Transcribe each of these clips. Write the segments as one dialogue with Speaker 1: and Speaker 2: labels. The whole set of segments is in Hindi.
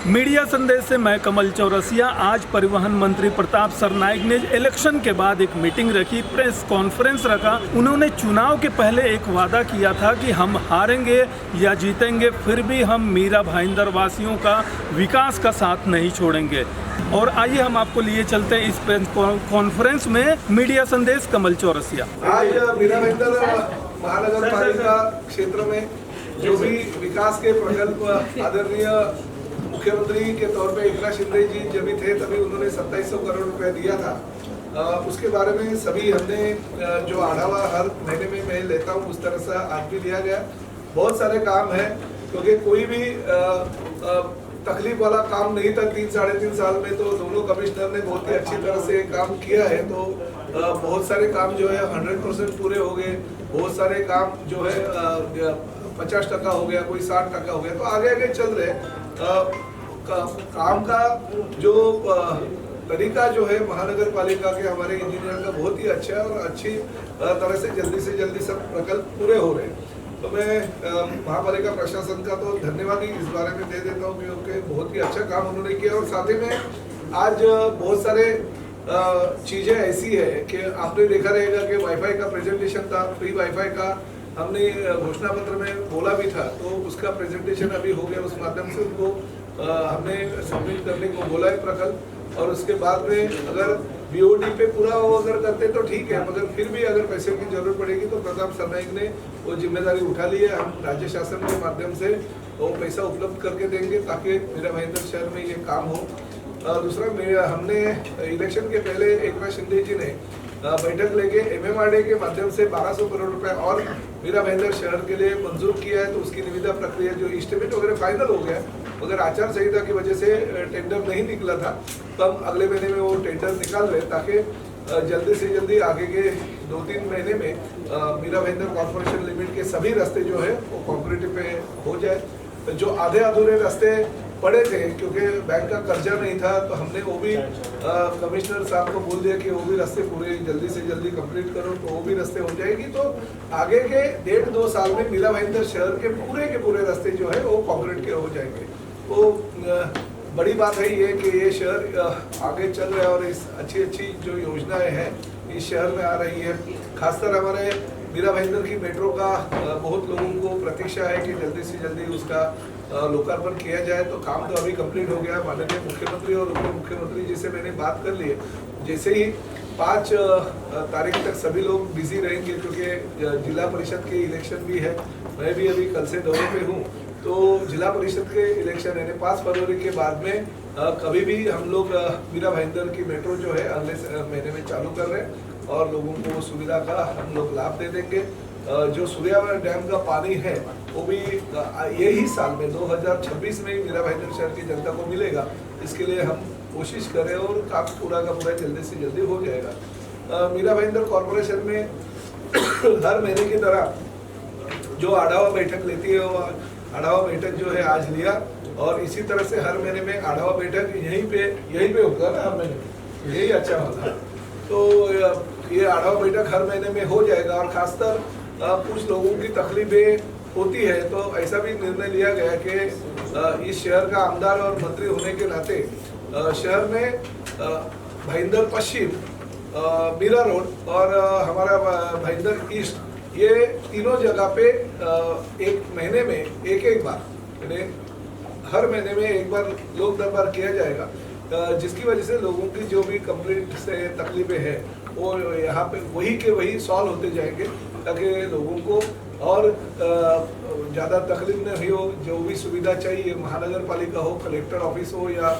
Speaker 1: मीडिया संदेश से मैं कमल चौरसिया। आज परिवहन मंत्री प्रताप सरनाइक ने इलेक्शन के बाद एक मीटिंग रखी, प्रेस कॉन्फ्रेंस रखा। उन्होंने चुनाव के पहले एक वादा किया था कि हम हारेंगे या जीतेंगे, फिर भी हम मीरा भाईंदर वासियों का विकास का साथ नहीं छोड़ेंगे। और आइए हम आपको लिए चलते हैं इस प्रेस कॉन्फ्रेंस में। मीडिया संदेश कमल चौरसिया।
Speaker 2: आज मीरा भाईंदर महानगर पालिका क्षेत्र में जो भी विकास के प्रकल्प आदरणीय मुख्यमंत्री के तौर पे एकनाथ शिंदे जी जब भी थे तभी उन्होंने 2700 करोड़ रुपए दिया था। उसके बारे में सभी हमने जो आढ़ावा हर महीने में मैं लेता हूँ उस तरह से आज भी लिया गया। बहुत सारे काम है क्योंकि कोई भी तकलीफ वाला काम नहीं था 3-3.5 साल में, तो दोनों कमिश्नर ने बहुत ही अच्छी तरह से काम किया है। तो बहुत सारे काम जो है 100% पूरे हो गए, बहुत सारे काम जो है 50% हो गया, कोई 60% हो गया, तो आगे आगे चल रहे। काम का जो तरीका जो है महानगर पालिका के हमारे इंजीनियर का बहुत ही अच्छा है और अच्छी तरह से जल्दी सब प्रकल्प पूरे हो रहे हैं। तो मैं महापालिका प्रशासन का तो धन्यवाद ही इस बारे में दे देता हूँ क्योंकि बहुत ही अच्छा काम उन्होंने किया। और साथ ही में आज बहुत सारे चीज़ें ऐसी है कि आपने देखा रहेगा कि वाईफाई का प्रेजेंटेशन था, फ्री वाईफाई का हमने घोषणा पत्र में बोला भी था, तो उसका प्रेजेंटेशन अभी हो गया। उस माध्यम से उनको हमने सबमिट करने को बोला है प्रकल्प। और उसके बाद में अगर बीओडी पे पूरा वो अगर करते तो ठीक है, मगर फिर भी अगर पैसे की जरूरत पड़ेगी तो प्रताप सरनाइक ने वो जिम्मेदारी उठा ली है। हम राज्य शासन के माध्यम से वो पैसा उपलब्ध करके देंगे ताकि मीरा भाईंदर शहर में ये काम हो। दूसरा, हमने इलेक्शन के पहले एकनाथ शिंदे जी ने बैठक लेके एमएमआरडीए के माध्यम से 1200 करोड़ रुपए और मीरा भाईंदर शहर के लिए मंजूर किया है। तो उसकी निविदा प्रक्रिया जो एस्टिमेट वगैरह फाइनल हो गया, मगर आचार संहिता की वजह से टेंडर नहीं निकला था, तो हम अगले महीने में वो टेंडर निकाल रहे ताकि जल्दी से जल्दी आगे के 2-3 महीने में मीरा भाईंदर कॉर्पोरेशन लिमिट के सभी रास्ते जो है वो कॉन्क्रीट पे हो जाए। जो आधे अधूरे रास्ते पड़े थे क्योंकि बैंक का कर्जा नहीं था, तो हमने वो भी कमिश्नर साहब को बोल दिया कि वो भी रास्ते पूरे जल्दी से जल्दी कंप्लीट करो, तो वो भी रास्ते हो जाएगी। तो आगे के 1.5-2 साल में मीरा भाईंदर शहर के पूरे रास्ते जो है वो कंक्रीट के हो जाएंगे। तो बड़ी बात है ये कि ये शहर आगे चल रहा है और इस अच्छी जो योजनाएं हैं इस शहर में आ रही है। खासकर हमारे मीरा भाईंदर की मेट्रो का बहुत लोगों को प्रतीक्षा है कि जल्दी से जल्दी उसका लोकार्पण किया जाए। तो काम तो अभी कंप्लीट हो गया। माननीय मुख्यमंत्री और उप मुख्यमंत्री जी से मैंने बात कर ली है। जैसे ही 5 तारीख तक सभी लोग बिजी रहेंगे क्योंकि जिला परिषद के इलेक्शन भी है। मैं भी अभी कल से दौरे पे हूँ, तो जिला परिषद के इलेक्शन यानी 5 फरवरी के बाद में कभी भी हम लोग मीरा भाईंदर की मेट्रो जो है अगले महीने में चालू कर रहे हैं और लोगों को सुविधा का हम लोग लाभ दे देंगे। जो सूर्यावर डैम का पानी है वो भी यही साल में 2026 में ही मीरा भाईंदर शहर की जनता को मिलेगा। इसके लिए हम कोशिश करें और काम पूरा का पूरा जल्दी से जल्दी हो जाएगा। मीरा भाईंदर कॉर्पोरेशन में हर महीने की तरह जो आढ़ावा बैठक लेती है वो आढ़ावा बैठक जो है आज लिया, और इसी तरह से हर महीने में आढ़ावा बैठक यहीं पे होगा ना, हर महीने यही अच्छा होगा। तो ये आढ़ावा बैठक हर महीने में हो जाएगा। और खासकर कुछ लोगों की तकलीफें होती है, तो ऐसा भी निर्णय लिया गया कि इस शहर का आमदार और मंत्री होने के नाते शहर में भाईंदर पश्चिम, मीरा रोड और हमारा भाईंदर ईस्ट, ये तीनों जगह पे एक महीने में एक बार यानी हर महीने में एक बार लोक दरबार किया जाएगा, जिसकी वजह से लोगों की जो भी कंप्लीट से तकलीफें हैं वो यहाँ पे वही के वही सॉल्व होते जाएंगे ताकि लोगों को और ज़्यादा तकलीफ नहीं हो। जो भी सुविधा चाहिए, महानगर पालिका हो, कलेक्टर ऑफिस हो या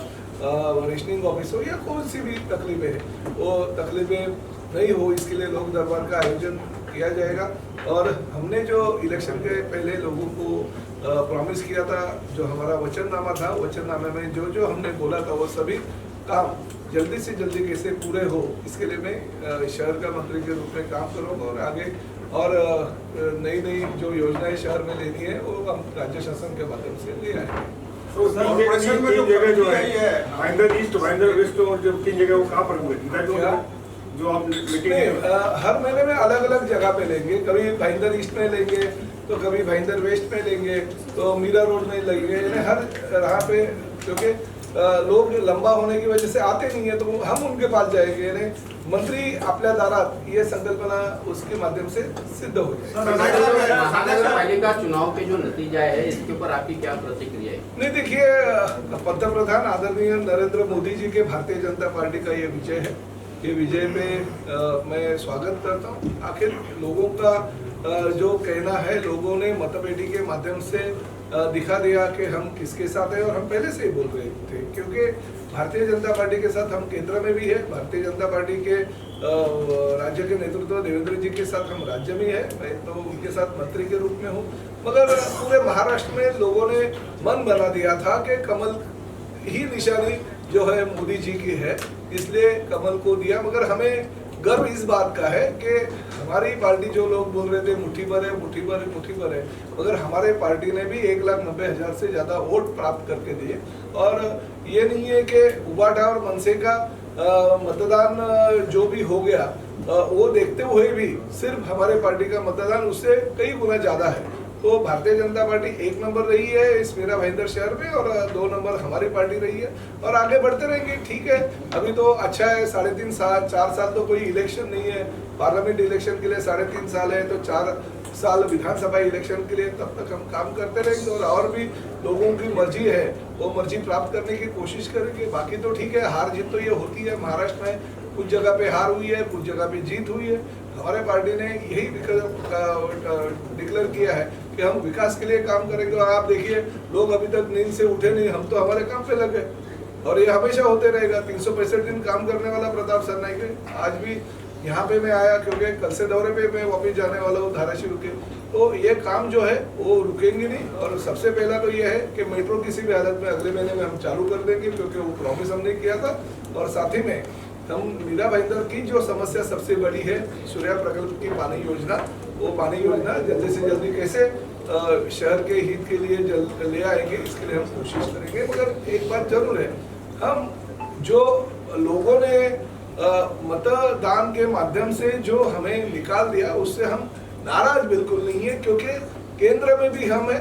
Speaker 2: रेशनिंग ऑफिस हो या कौन सी भी तकलीफें हैं, वो तकलीफें नहीं हो, इसके लिए लोक दरबार का आयोजन किया जाएगा। और हमने जो इलेक्शन के पहले लोगों को प्रॉमिस किया था, जो हमारा वचननामा था, वचननामे में जो हमने बोला था वो सभी काम जल्दी से जल्दी कैसे पूरे हो, इसके लिए मैं शहर का मंत्री के रूप में काम करूँगा। और आगे और नई जो योजनाएं शहर में लेनी है वो हम राज्य शासन के माध्यम से ले आएंगे।
Speaker 3: तो तीन जगह जो है भाईंदर ईस्ट, भाईंदर वेस्ट और जो 3 जगह वो कहाँ पर हुए जो आप मीटिंग
Speaker 2: हर महीने में अलग अलग जगह पे लेंगे। कभी भाईंदर ईस्ट में लेंगे, तो कभी भाईंदर वेस्ट में लेंगे, तो मीरा रोड में लेंगे, यानी हर यहाँ पे क्योंकि लोग लंबा होने की वजह से आते नहीं है, तो हम उनके पास जाएंगे, यानी मंत्री आपल्या दारात, ये संकल्पना उसके माध्यम से सिद्ध हो जाए।
Speaker 4: महानगर पालिका चुनाव के जो नतीजा है इसके ऊपर आपकी क्या प्रतिक्रिया है?
Speaker 2: नहीं, देखिए, पंतप्रधान आदरणीय नरेंद्र मोदी जी के भारतीय जनता पार्टी का ये विजय है। ये विजय पे मैं स्वागत करता हूँ। आखिर लोगों का जो कहना है, लोगों ने मतपेटी के माध्यम से दिखा दिया कि हम किसके साथ हैं, और हम पहले से ही बोल रहे थे, क्योंकि भारतीय जनता पार्टी के साथ हम केंद्र में भी है, भारतीय जनता पार्टी के राज्य के नेतृत्व देवेंद्र जी के साथ हम राज्य में है, मैं तो उनके साथ मंत्री के रूप में हूँ, मगर पूरे महाराष्ट्र में लोगों ने मन बना दिया था कि कमल ही निशानी जो है मोदी जी की है, इसलिए कमल को दिया। मगर हमें गर्व इस बात का है कि हमारी पार्टी, जो लोग बोल रहे थे मुट्ठी भर है, मुट्ठी भर है, मुट्ठी भर है, मगर हमारे पार्टी ने भी 1,90,000 से ज़्यादा वोट प्राप्त करके दिए। और ये नहीं है कि उबाटा और मनसे का मतदान जो भी हो गया, वो देखते हुए भी सिर्फ हमारे पार्टी का मतदान उससे कई गुना ज़्यादा है। तो भारतीय जनता पार्टी 1 नंबर रही है इस मीरा भाईंदर शहर में, और 2 नंबर हमारी पार्टी रही है, और आगे बढ़ते रहेंगे। ठीक है, अभी तो अच्छा है, 3.5 साल 4 साल तो कोई इलेक्शन नहीं है, पार्लियामेंट इलेक्शन के लिए 3.5 साल है, तो 4 साल विधानसभा इलेक्शन के लिए, तब तक हम काम करते रहेंगे, और भी लोगों की मर्जी है वो मर्जी प्राप्त करने की कोशिश करेंगे। बाकी तो ठीक है, हार जीत तो ये होती है महाराष्ट्र में, कुछ जगह पे हार हुई है, कुछ जगह पे जीत हुई है। हमारे पार्टी ने यही डिक्लेयर किया है कि हम विकास के लिए काम करेंगे। और आप देखिए, लोग अभी तक नींद से उठे नहीं, हम तो हमारे काम पे लगे, और ये हमेशा होते रहेगा। 365 दिन काम करने वाला प्रताप सरनाईक है। आज भी यहाँ पे मैं आया क्योंकि कल से दौरे पे मैं वापिस जाने वाला हूँ धाराशिव के, तो ये काम जो है वो रुकेंगे नहीं। और सबसे पहला तो ये है कि मेट्रो किसी भी हालत में अगले महीने में हम चालू कर देंगे, क्योंकि वो प्रॉमिस हमने किया था। और साथ ही में हम मीरा भाईंदर की जो समस्या सबसे बड़ी है, सूर्या प्रकल्प की पानी योजना, वो पानी योजना जल्दी से जल्दी कैसे शहर के हित के लिए ले आएंगे, इसके लिए हम कोशिश करेंगे। मगर एक बात जरूर है, हम जो लोगों ने मतदान के माध्यम से जो हमें निकाल दिया, उससे हम नाराज बिल्कुल नहीं है, क्योंकि केंद्र में भी हम है,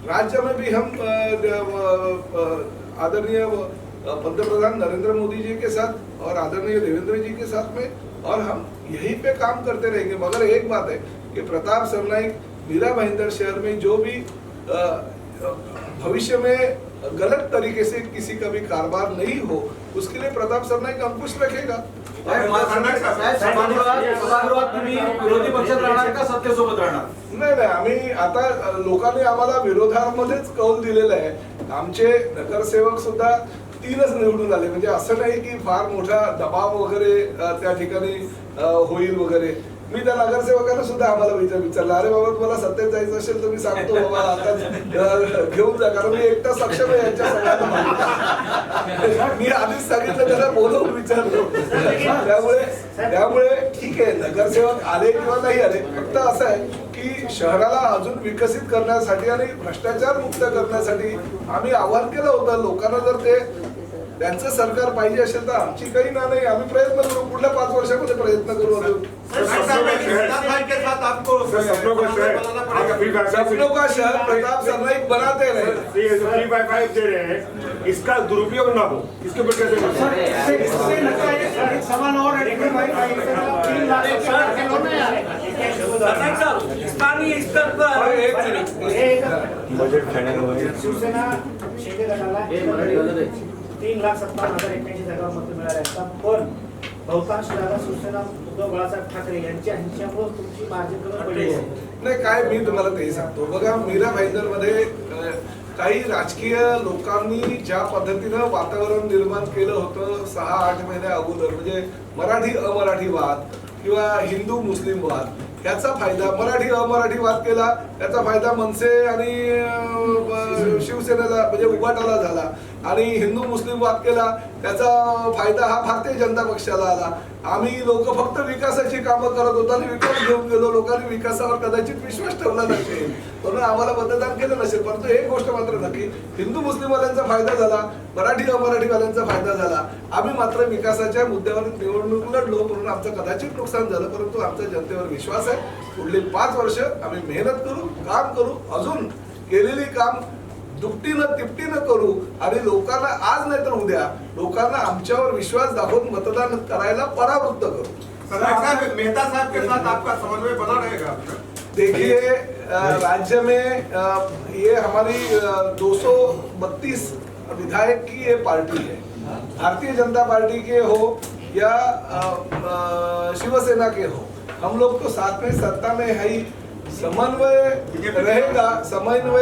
Speaker 2: राज्य में भी हम आदरणीय पंतप्रधान नरेंद्र मोदी जी के साथ और आदरणीय देवेंद्र जी के साथ में, और हम यहीं पे काम करते रहेंगे। मगर एक बात है कि प्रताप सरनाईक मीरा भाईंदर शहर में जो भी भविष्य में गलत तरीके से किसी का भी कारोबार नहीं हो, उसके लिए प्रताप सरनाईक अंकुश रखेगा।
Speaker 5: विरोधी पक्षात राहणार का सत्तेसोबत राहणार?
Speaker 2: नाही, आम्ही आता लोकांनी आम्हाला विरोधामध्येच कौल दिलेला आहे। आमचे नगरसेवक सुद्धा 3च निवडून आले, म्हणजे असं नाही की फार मोठा दबाव वगैरे त्या ठिकाणी होईल वगैरे। मी त्या नगरसेवकांना सुद्धा आम्हाला विचारलं, अरे बाबा तुम्हाला सत्तेत जायचं असेल तर मी सांगतो बाबा आता घेऊन जा, कारण मी एकटा सक्षम आहे यांच्या सगळ्यांना। मी आधीच सांगितलं, त्याला बोलवून विचारलो। त्यामुळे ठीक आहे, नगरसेवक आले किंवा नाही आले, फक्त असं आहे की शहराला अजून विकसित करण्यासाठी आणि भ्रष्टाचार मुक्त करण्यासाठी आम्ही आवाहन केलं होतं लोकांना। जर ते त्यांचं सरकार पाहिजे असेल तर आमची काही ना नाही, आम्ही प्रयत्न करू, पुढल्या 5 वर्षामध्ये प्रयत्न करू। सपनों का शहर प्रताप सरनाईक बनाते रहे,
Speaker 3: 3/5 दे रहे हैं, इसका दुरुपयोग ना हो, इसके ऊपर कैसे
Speaker 5: सवाल और स्थानीय स्तर पर
Speaker 3: बजट फायनल
Speaker 6: शिवसेना शिंदे गटाला 3,57,81 जागा मत मिळाल्या असतात, पण बहुतांश जागा शिवसेना उद्धव बाळासाहेब ठाकरे यांच्या हिंसामुळे तुमची मार्जिन कमी पडली आहे।
Speaker 2: नाही, काय मी तुम्हाला ते सांगतो बघा, मीरा भाईंदर मध्ये काही राजकीय लोकांनी ज्या पद्धतीनं वातावरण निर्माण केलं होतं 6-8 महिन्या अगोदर, म्हणजे मराठी अमराठी वाद किंवा हिंदू मुस्लिम वाद, याचा फायदा मराठी अमराठी वाद केला, त्याचा फायदा मनसे आणि शिवसेनेला म्हणजे उबाटाला झाला, आणि हिंदू मुस्लिम वाद केला, त्याचा फायदा हा भारतीय जनता पक्षाला आला। आम्ही लोक फक्त विकासाची कामं करत होतो आणि विकास घेऊन गेलो, लोकांनी विकासावर कदाचित विश्वास ठेवला नसेल म्हणून आम्हाला मतदान केलं नसेल। परंतु एक गोष्ट मात्र नक्की, हिंदू मुस्लिमवाल्यांचा फायदा झाला, मराठी अमराठीवाल्यांचा फायदा झाला। आम्ही मात्र विकासाच्या मुद्द्यावर निवडणूक लढलो म्हणून आमचं कदाचित नुकसान झालं, परंतु आमचा जनतेवर विश्वास आहे। पुढील 5 वर्ष आम्ही मेहनत करू, काम करू, अजून केलेली काम दुपटीनं तिपटीनं करू आणि लोकांना आज नाही तर उद्या लोकांना आमच्यावर विश्वास दाखवून मतदान करायला परावृत्त करू।
Speaker 3: मेहता साहब के साथ आपका समन्वय बना रहेगा?
Speaker 2: देखिए राज्य में ये हमारी 232 विधायक की ये पार्टी है। भारतीय जनता पार्टी के हो या शिवसेना के हो, हम लोग तो साथ में सत्ता में है ही। समन्वय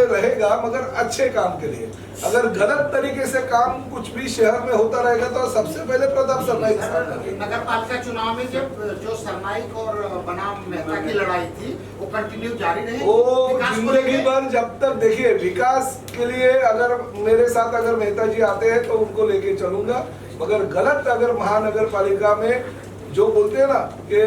Speaker 2: रहेगा मगर अच्छे काम के लिए। अगर गलत तरीके से काम कुछ भी शहर में होता रहेगा तो सबसे पहले प्रताप सरनाईक
Speaker 7: नगर पालिका चुनाव में जब जो सरनाईक और बनाम मेहता की लड़ाई थी वो कंटिन्यू जारी रही।
Speaker 2: वो जिंदगी भर जब तक देखिए विकास के लिए अगर मेरे साथ अगर मेहता जी आते हैं तो उनको लेके चलूंगा, मगर गलत अगर महानगर पालिका में जो बोलते हैं ना कि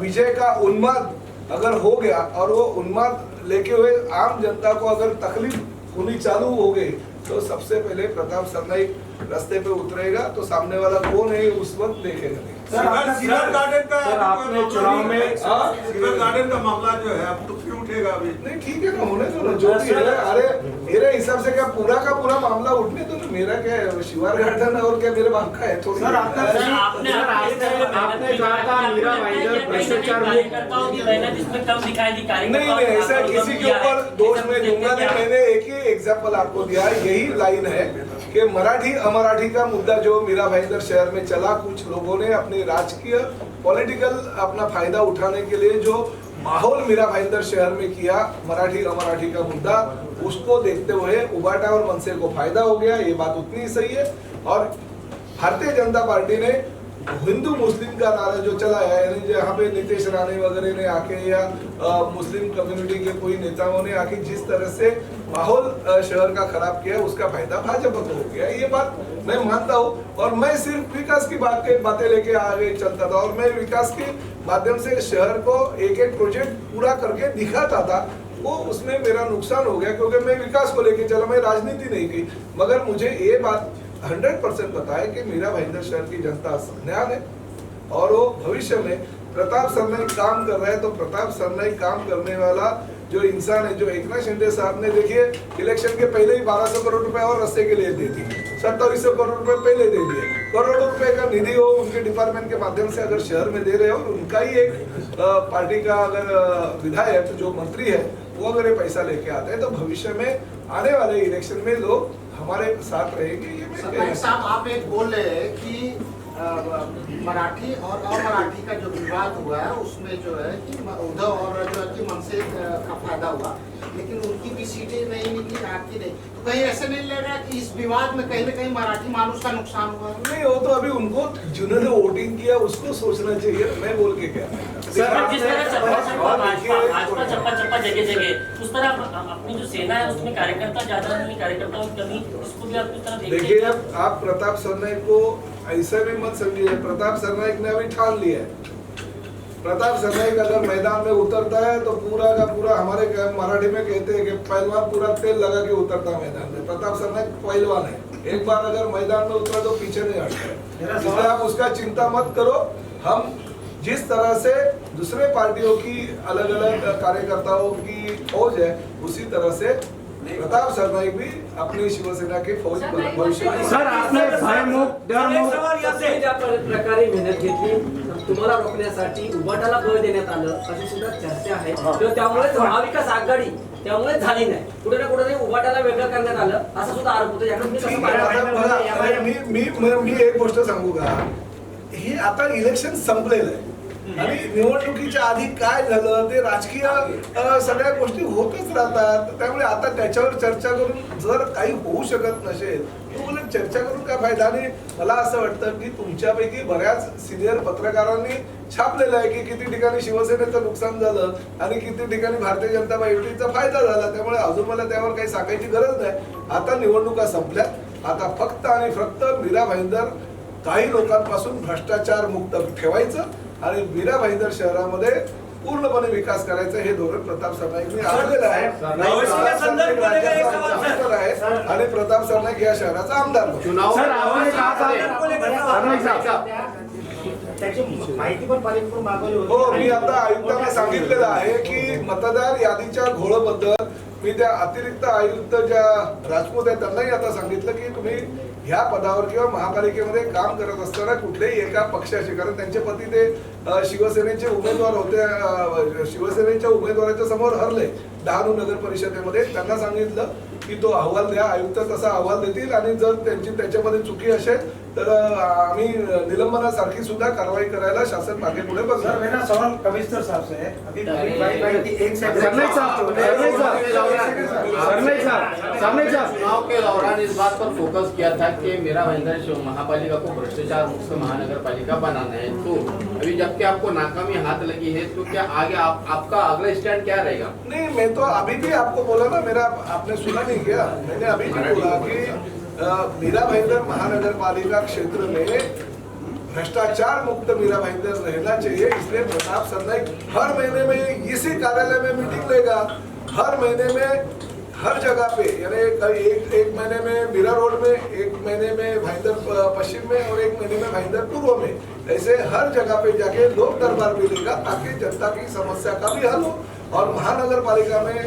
Speaker 2: विजय का उन्माद अगर हो गया और वो उन्माद लेके हुए आम जनता को अगर तकलीफ होनी चालू हो गई तो सबसे पहले प्रताप सरनाईक रास्ते पे उतरेगा तो सामने वाला कौन है उस वक्त देखेगा नहीं।
Speaker 3: सिल्वर गार्डन का
Speaker 5: आपने चुनाव में
Speaker 3: सिल्वर गार्डन का मामला जो है अब तो फिर उठेगा अभी।
Speaker 2: नहीं ठीक है ना, होने दो ना जो भी है। अरे मेरे हिसाब से क्या पूरा का पूरा मामला उठने दो ना। मेरा क्या है शिवार गार्डन और क्या मेरे बाप का है थोड़ी।
Speaker 6: आपने कहा था मीरा भाईंदर भ्रष्टाचार
Speaker 2: नहीं ऐसा किसी के ऊपर दोष मैं दूंगा नहीं। मैंने एक ही एग्जाम्पल आपको दिया, यही लाइन है कि मराठी अमराठी का मुद्दा जो मीरा भाईंदर शहर में चला, कुछ लोगों ने अपने राजकीय पॉलिटिकल अपना फायदा उठाने के लिए जो माहौल मीरा भाईंदर शहर में किया मराठी अमराठी का मुद्दा, उसको देखते हुए उबाटा और मनसे को फायदा हो गया। ये बात उतनी ही सही है। और भारतीय जनता पार्टी ने हिंदू मुस्लिम का नारा जो चलाया है, यानी जहाँ पे नीतीश राणे वगैरह ने आके या मुस्लिम कम्युनिटी के कोई नेताओं ने आके जिस तरह से माहौल शहर का खराब किया उसका फायदा भाजपा को हो गया। ये बात मैं मानता हूँ और मैं सिर्फ विकास की बातें लेके आगे चलता था और मैं विकास के माध्यम से शहर को एक एक प्रोजेक्ट पूरा करके दिखाता था। वो उसमें मेरा नुकसान हो गया क्योंकि मैं विकास को लेके चला, मैं राजनीति नहीं की। मगर मुझे ये बात 100% पता है कि मीरा भाईंदर शहर की जनता संज्ञान है और वो भविष्य में प्रताप सरनाईक काम कर रहा है तो प्रताप सरनाईक काम करने वाला जो इंसान है, जो एकनाथ शिंदे साहब ने देखिए इलेक्शन के पहले ही 1200 करोड़ रुपए और रास्ते के लिए दे दी, 2700 करोड़ रुपए पहले दे दिए। करोड़ों रुपए का निधि हो उनके डिपार्टमेंट के माध्यम से अगर शहर में दे रहे हो, उनका ही एक पार्टी का अगर विधायक जो मंत्री है वो अगर ये पैसा लेके आते हैं तो भविष्य में आने वाले इलेक्शन में लोग हमारे साथ रहेंगे। ये
Speaker 7: सरनाईक साहब आप एक बोल रहे हैं कि मराठी और अमराठी का जो विवाद हुआ है उसमें जो है कि उद्धव और जो है कि मनसे का फायदा हुआ, लेकिन उनकी भी सीटें नहीं निकली, आपकी नहीं। तो कहीं ऐसे नहीं लग रहा कि इस विवाद में कहीं ना कहीं मराठी मानुष का नुकसान हुआ?
Speaker 2: नहीं, वो तो अभी उनको जिन्होंने वोटिंग किया उसको सोचना चाहिए, मैं बोल के क्या।
Speaker 8: जिस तरह भाजपा चप्पा जगह जगह उस तरह अपनी जो सेना है उसमें कार्यकर्ता ज्यादा नहीं, कार्यकर्ताओं की कमी, इसको भी आप किस तरह
Speaker 2: देखिए। अब आप प्रताप सरनाईक को ऐसा भी मत समझिए। प्रताप सरनाईक ने अभी ठान लिया है। प्रताप सरनाईक अगर मैदान में उतरता है तो पूरा का पूरा हमारे मराठी में कहते हैं कि पहलवान पूरा तेल लगा के उतरता है मैदान में। प्रताप सरनाईक पहलवान है, एक बार अगर मैदान में उतरा तो पीछे नहीं हटता। इसलिए आप उसका चिंता मत करो। हम जिस तरह से दूसरे पार्टियों की अलग अलग कार्यकर्ताओं की फौज है उसी तरह से प्रताप सरनाईक भी अपनी शिवसेना के फौज भविष्य में।
Speaker 6: सर आपने भयमुक्त
Speaker 9: ज्या प्रकारे मेहनत घेतली तुम्हाला रोखण्यासाठी उबाटाला बळ देण्यात आलं अशी सुद्धा चर्चा आहे। त्यामुळे महाविकास आघाडी त्यामुळे झाली नाही, कुठे ना कुठे उबाटाला वेगळं करण्यात आलं असा सुद्धा आरोप होतो।
Speaker 2: मी एक गोष्ट सांगू का, हे आता इलेक्शन संपलेलं आहे आणि निवडणुकीच्या आधी काय झालं ते राजकीय सगळ्या गोष्टी होतच राहतात। त्यामुळे आता त्याच्यावर चर्चा करून जर काही होऊ शकत नसेल तर उलट चर्चा करून काय फायदा। आणि मला असं वाटतं की तुमच्यापैकी बऱ्याच सिनियर पत्रकारांनी छापलेलं आहे की किती ठिकाणी शिवसेनेचं नुकसान झालं आणि किती ठिकाणी भारतीय जनता पार्टीचा फायदा झाला। त्यामुळे अजून मला त्यावर काही सांगायची गरज नाही। आता निवडणुका संपल्यात, आता फक्त आणि फक्त मीरा भाईंदर काही लोकांपासून भ्रष्टाचार मुक्त ठेवायचं आणि मीरा भाईंदर शहरामध्ये पूर्णपणे विकास करायचा हे धोरण प्रताप सरनाईकने आखलेलं आहे आणि प्रताप सरनाईक या शहराचा आमदार
Speaker 6: त्याची माहिती पण पालिकेकडून मागवली होती।
Speaker 2: हो, मी आता आयुक्तांना सांगितलेलं आहे की मतदार यादीच्या घोळबद्दल मी त्या अतिरिक्त आयुक्त ज्या राजपूत आहेत त्यांनाही आता सांगितलं की तुम्ही ह्या पदावर किंवा महापालिकेमध्ये काम करत असताना कुठल्याही एका पक्षाशी, कारण त्यांचे पती ते शिवसेनेचे उमेदवार होते, शिवसेनेच्या उमेदवाराच्या समोर हरले डहाणू नगर परिषदेमध्ये, त्यांना सांगितलं की तो अहवाल द्या, आयुक्त तसा अहवाल देतील आणि जर त्यांची त्याच्यामध्ये चुकी असेल तर आम्ही निलंबनासारखी सुद्धा कारवाई करायला शासन मागे पुढे
Speaker 6: सर
Speaker 2: बघणार.
Speaker 6: मेरा सवाल कमिश्नर साहब से है अभी एक
Speaker 4: चुनाव के दौरान इस बात पर फोकस किया था कि मेरा भाईंदर महापालिका को भ्रष्टाचार मुक्त महानगर पालिका बनाना है, तो अभी जबकि आपको नाकामी हाथ लगी है तो क्या आगे आपका अगला स्टैंड क्या रहेगा?
Speaker 2: नहीं, मैं तो अभी भी आपको बोला ना, मेरा आपने सुना नहीं क्या, मैंने अभी भी बोला कि मीरा भाईंदर महानगर पालिका क्षेत्र में भ्रष्टाचार मुक्त मीरा भाईंदर रहना चाहिए, इसलिए प्रताप सरनाईक हर महीने में इसी कार्यालय में मीटिंग लेगा, हर महीने में हर जगह पे, यानी एक महीने में मीरा रोड में, एक महीने में भाईंदर पश्चिम में और एक महीने में भाईंदर पूर्व में, ऐसे हर जगह पे जाके लोक दरबार भी लेगा ताकि जनता की समस्या का भी हल हो। और महानगर पालिका में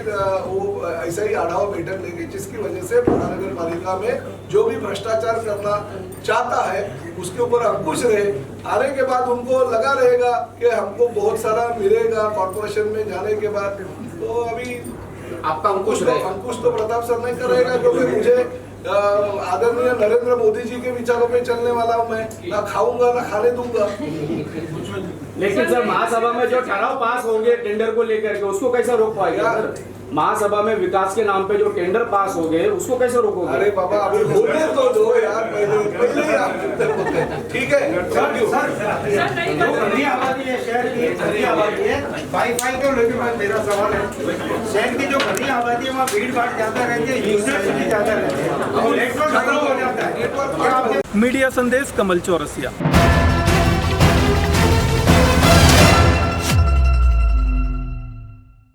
Speaker 2: वो ऐसा ही आढावा बैठक लेगी जिसकी वजह से महानगर पालिका में जो भी भ्रष्टाचार करना चाहता है उसके ऊपर अंकुश रहे। आने के बाद उनको लगा रहेगा कि हमको बहुत सारा मिलेगा कॉर्पोरेशन में जाने के बाद, तो अभी
Speaker 4: आपका अंकुश रहेगा।
Speaker 2: अंकुश तो प्रताप सरनाईक का रहेगा, क्योंकि मुझे आदरणीय नरेंद्र मोदी जी के विचारों पे चलने वाला हूँ, मैं ना खाऊंगा ना खाने दूंगा।
Speaker 5: लेकिन सर महासभा में जो ठहराव पास होंगे टेंडर को लेकर के उसको कैसे रोक पाएगा सर? महासभा में विकास के नाम पे जो टेंडर पास हो गए उसको कैसे रोकोगे?
Speaker 2: अरे बाबा अभी होने तो दो यार, पहले ही आप चुप होते हैं, ठीक है?
Speaker 6: जो घनी आबादी है शहर की, घनी आबादी है, वाईफाई को लेकर मेरा सवाल है, शहर की जो घनी आबादी है वहाँ भीड़ भाड़ ज्यादा रहती है, यूजर्स भी ज्यादा रहते हैं, और नेटवर्क खत्म हो जाता है, नेटवर्क क्या
Speaker 1: मीडिया संदेश, कमल चौरसिया।